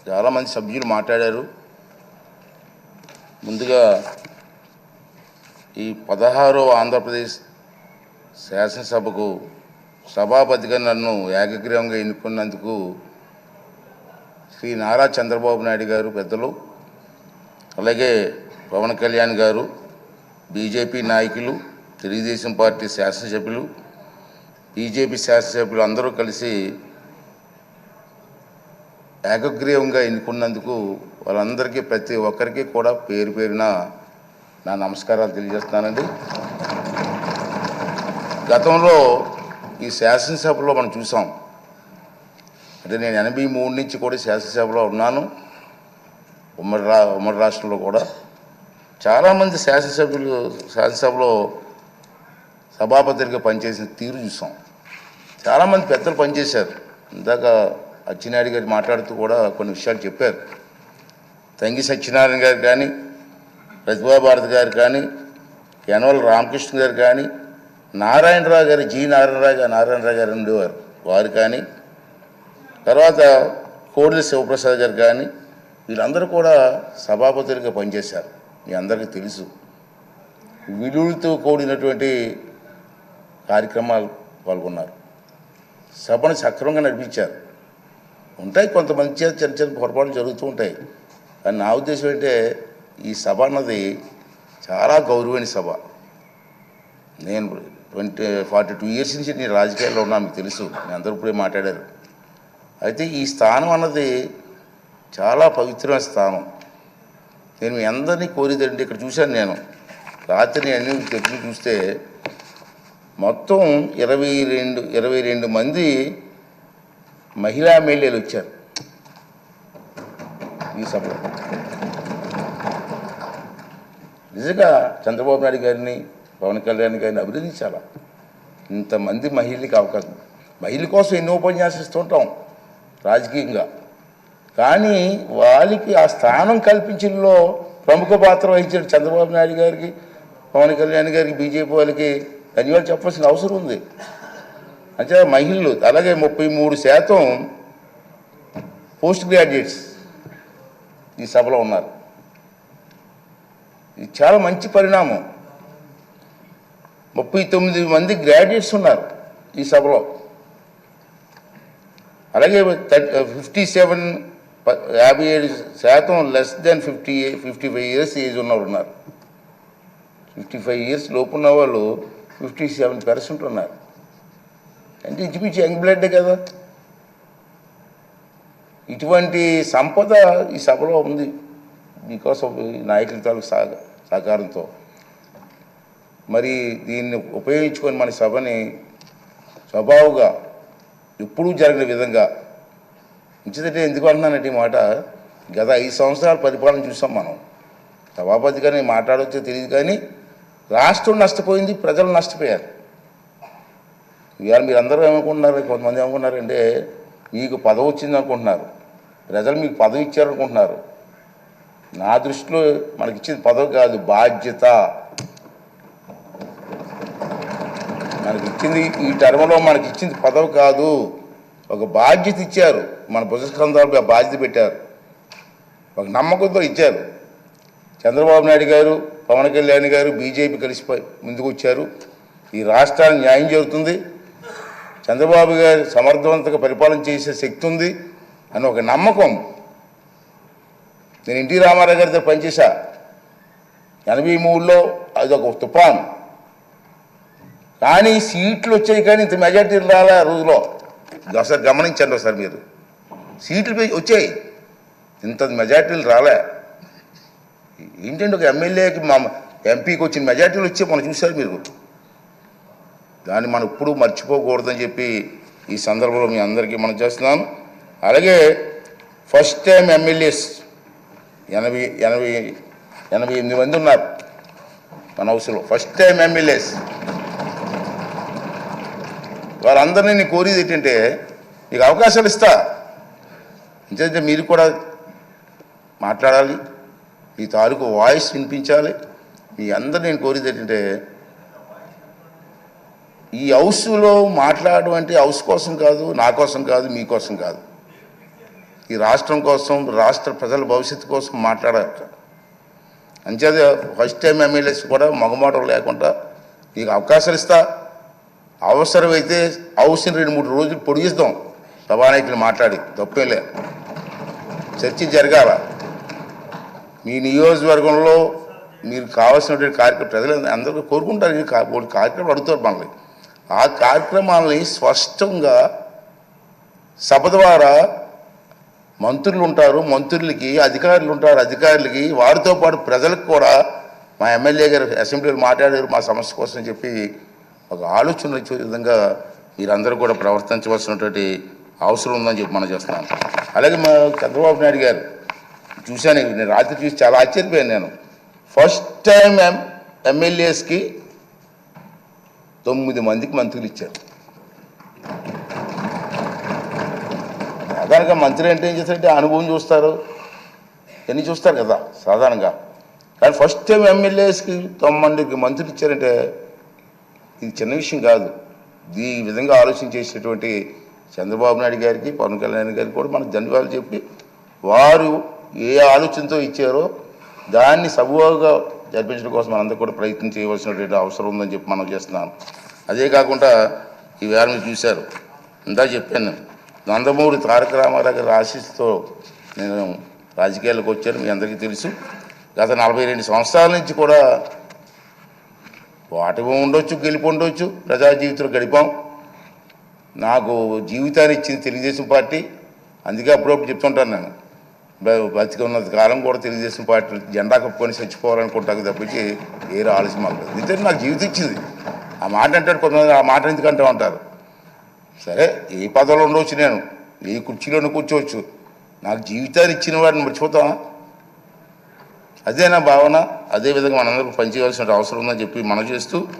చాలామంది సభ్యులు మాట్లాడారు. ముందుగా ఈ 16వ ఆంధ్రప్రదేశ్ శాసనసభకు సభాపతిగా నన్ను ఏకగ్రీవంగా ఎన్నుకున్నందుకు శ్రీ నారా చంద్రబాబు నాయుడు గారు పెద్దలు, అలాగే పవన్ కళ్యాణ్ గారు, బీజేపీ నాయకులు, తెలుగుదేశం పార్టీ శాసనసభ్యులు, బీజేపీ శాసనసభ్యులు అందరూ కలిసి ఏకగ్రీవంగా ఎన్నుకున్నందుకు వాళ్ళందరికీ ప్రతి ఒక్కరికి కూడా పేరు పేరున నా నమస్కారాలు తెలియజేస్తున్నానండి. గతంలో ఈ శాసనసభలో మనం చూసాం, అంటే నేను 83 నుంచి కూడా శాసనసభలో ఉన్నాను. ఉమ్మడి రాష్ట్రంలో కూడా చాలామంది శాసనసభలో సభాపతిగా పనిచేసిన తీరు చూసాం. చాలామంది పెద్దలు పనిచేశారు. ఇందాక అచ్చెన్నాయుడు గారు మాట్లాడుతూ కూడా కొన్ని విషయాలు చెప్పారు. తంగి సత్యనారాయణ గారు కానీ, ప్రతిభాభారతి గారు కానీ, యనమల రామకృష్ణ గారు కానీ, నారాయణరావు గారు, నారాయణరావు గారు ఉండేవారు, వారు కానీ, తర్వాత కోడెల శివప్రసాద్ గారు కానీ, వీళ్ళందరూ కూడా సభాపతులుగా పనిచేశారు. మీ అందరికీ తెలుసు. విలువలతో కూడినటువంటి కార్యక్రమాలు పాల్గొన్నారు. సభను సక్రమంగా నడిపించారు. ఉంటాయి కొంతమంది చేత చిన్న చిన్న పొరపాట్లు జరుగుతూ ఉంటాయి. కానీ నా ఉద్దేశం అంటే ఈ సభ అన్నది చాలా గౌరవమైన సభ. నేను 42 ఇయర్స్ నుంచి నేను రాజకీయాల్లో ఉన్నా, మీకు తెలుసు, నేను అందరూ ఇప్పుడే మాట్లాడారు. అయితే ఈ స్థానం అన్నది చాలా పవిత్రమైన స్థానం. నేను మీ అందరినీ కోరేదండి, ఇక్కడ చూశాను నేను రాత్రి అన్ని తెప్పి చూస్తే మొత్తం 22 మంది మహిళా ఎమ్మెల్యేలు వచ్చారు ఈ సభలో. నిజంగా చంద్రబాబు నాయుడు గారిని, పవన్ కళ్యాణ్ గారిని అభినందించాలా. ఇంతమంది మహిళలకి అవకాశం, మహిళల కోసం ఎన్నో ఉపన్యాసం ఇస్తుంటాం రాజకీయంగా, కానీ వాళ్ళకి ఆ స్థానం కల్పించడంలో ప్రముఖ పాత్ర వహించాడు చంద్రబాబు నాయుడు గారికి, పవన్ కళ్యాణ్ గారికి, బీజేపీ వాళ్ళకి ధన్యవాదాలు చెప్పాల్సిన అవసరం ఉంది. అంటే మహిళలు, అలాగే 33% పోస్ట్ గ్రాడ్యుయేట్స్ ఈ సభలో ఉన్నారు. ఇది చాలా మంచి పరిణామం. 39 మంది గ్రాడ్యుయేట్స్ ఉన్నారు ఈ సభలో. అలాగే 57% లెస్ దెన్ 55 ఇయర్స్ ఏజ్ ఉన్నవాళ్ళు ఉన్నారు. 55 ఇయర్స్ లోపు ఉన్న వాళ్ళు 57% ఉన్నారు. అంటే ఇంచుమించు యంగ్ బ్లడ్ కదా. ఇటువంటి సంపద ఈ సభలో ఉంది బికాస్ ఆఫ్ నాయకుల తాలూకు సహకారంతో. మరి దీన్ని ఉపయోగించుకొని మన సభని స్వభావంగా ఎప్పుడూ జరిగిన విధంగా ఉంచితే, ఎందుకు అంటున్నానంటే ఈ మాట, గత 5 సంవత్సరాల పరిపాలన చూసాం మనం. సభాపతిగా నేను మాట్లాడవచ్చో తెలియదు, కానీ రాష్ట్రం నష్టపోయింది, ప్రజలు నష్టపోయారు. ఇవాళ మీరందరూ ఏమనుకుంటున్నారు, కొంతమంది ఏమనుకుంటున్నారంటే మీకు పదవి వచ్చింది అనుకుంటున్నారు, ప్రజలు మీకు పదవి ఇచ్చారనుకుంటున్నారు. నా దృష్టిలో మనకిచ్చింది పదవి కాదు, బాధ్యత. మనకిచ్చింది ఈ టర్మ్లో మనకిచ్చింది పదవి కాదు, ఒక బాధ్యత ఇచ్చారు. మన భుజస్కంధాలపై ఆ బాధ్యత పెట్టారు, ఒక నమ్మకంతో ఇచ్చారు. చంద్రబాబు నాయుడు గారు, పవన్ కళ్యాణ్ గారు, బీజేపీ కలిసి ముందుకు వచ్చారు. ఈ రాష్ట్రానికి న్యాయం జరుగుతుంది, చంద్రబాబు గారు సమర్థవంతంగా పరిపాలన చేసే శక్తి ఉంది అని ఒక నమ్మకం. నేను ఎన్టీ రామారావు గారితో పనిచేశా 83లో, అది ఒక తుఫాను. కానీ సీట్లు వచ్చాయి, కానీ ఇంత మెజార్టీలు రాలే ఆ రోజులో. ఒకసారి గమనించండి, ఒకసారి మీరు సీట్లు వచ్చాయి, ఇంత మెజార్టీలు రాలే. ఏంటంటే ఒక ఎమ్మెల్యేకి మా ఎంపీకి వచ్చిన మెజార్టీలు వచ్చి మనం చూశారు మీరు. దాన్ని మనం ఎప్పుడూ మర్చిపోకూడదని చెప్పి ఈ సందర్భంలో మీ అందరికీ మనం చేస్తున్నాను. అలాగే ఫస్ట్ టైం ఎమ్మెల్యేస్ 88 మంది ఉన్నారు మన హౌస్లో. ఫస్ట్ టైం ఎమ్మెల్యేస్ వారందరినీ నేను కోరేది ఏంటంటే, మీకు అవకాశాలు ఇస్తా, ఎందుకంటే మీరు కూడా మాట్లాడాలి, మీ తాలూకు వాయిస్ వినిపించాలి. మీ అందరు నేను కోరేది ఏంటంటే, ఈ హౌస్లో మాట్లాడడం అంటే హౌస్ కోసం కాదు, నా కోసం కాదు, మీకోసం కాదు. ఈ రాష్ట్రం కోసం, రాష్ట్ర ప్రజల భవిష్యత్తు కోసం మాట్లాడారు. అంచేది ఫస్ట్ టైం ఎమ్మెల్యేస్ కూడా మగమాటలు లేకుండా నీకు అవకాశాలు ఇస్తా, అవసరమైతే హౌస్ని 2-3 రోజులు పొడిగిస్తాం సభానాయకులు మాట్లాడి, తప్పేలే. చర్చ జరగాల. మీ నియోజకవర్గంలో మీరు కావాల్సినటువంటి కార్యక్రమం ప్రజలు అందరూ కోరుకుంటారు. కార్యక్రమం అడుగుతారు మనల్ని. ఆ కార్యక్రమాలని స్పష్టంగా సభ ద్వారా మంత్రులు ఉంటారు, మంత్రులకి అధికారులు ఉంటారు, అధికారులకి వారితో పాటు ప్రజలకు కూడా మా ఎమ్మెల్యే గారు అసెంబ్లీలో మాట్లాడారు మా సమస్య కోసం చెప్పి ఒక ఆలోచన వచ్చే విధంగా మీరందరూ కూడా ప్రవర్తించవలసినటువంటి అవసరం ఉందని చెప్పి మనం చేస్తున్నాం. అలాగే మా చంద్రబాబు నాయుడు గారు చూశాను, నేను రాత్రి చూసి చాలా ఆశ్చర్యపోయాను. నేను ఫస్ట్ టైం ఎమ్మెల్యేస్కి 9 మందికి మంత్రులు ఇచ్చారు. సాధారణంగా మంత్రి అంటే ఏం చేస్తారంటే అనుభవం చూస్తారు, ఎన్ని చూస్తారు కదా సాధారణంగా. కానీ ఫస్ట్ టైం ఎమ్మెల్యేస్కి 9 మందికి మంత్రులు ఇచ్చారంటే ఇది చిన్న విషయం కాదు. ఈ విధంగా ఆలోచన చేసేటువంటి చంద్రబాబు నాయుడు గారికి, పవన్ కళ్యాణ్ గారికి కూడా మనకు ధన్యవాదాలు చెప్పి, వారు ఏ ఆలోచనతో ఇచ్చారో దాన్ని సబూగా జరిపించడం కోసం మనందరూ కూడా ప్రయత్నం చేయవలసినటువంటి అవసరం ఉందని చెప్పి మనం చేస్తున్నాం. అదే కాకుండా ఈవేళ మీరు చూశారు, ఇందా చెప్పాను, నందమూరి తారక రామారావు గారి ఆశీస్సుతో నేను రాజకీయాల్లోకి వచ్చాను. మీ అందరికీ తెలుసు. గత 42 సంవత్సరాల నుంచి కూడా ఓటమి ఉండొచ్చు, గెలుపు ఉండొచ్చు, ప్రజా జీవితంలో గడిపాం. నాకు జీవితాన్ని ఇచ్చింది తెలుగుదేశం పార్టీ. అందుకే అప్పుడప్పుడు చెప్తుంటాను, నేను బతికి ఉన్నంత కాలం కూడా తెలుగుదేశం పార్టీ జెండా కప్పుకొని చచ్చిపోవాలనుకుంటాను తప్పించి వేరే ఆలోచన మాకు. ఎందుకంటే నాకు జీవితం ఇచ్చింది. ఆ మాట అంటాడు కొంతమంది, ఆ మాట ఎందుకంటూ ఉంటారు. సరే, ఏ పదవిలో ఉండవచ్చు, నేను ఏ కుర్చీలోనే కూర్చోవచ్చు, నాకు జీవితాన్ని ఇచ్చిన వాడిని మర్చిపోతామా? అదే నా భావన. అదేవిధంగా మనందరూ పనిచేయవలసిన అవసరం ఉందని చెప్పి మనం చేస్తూ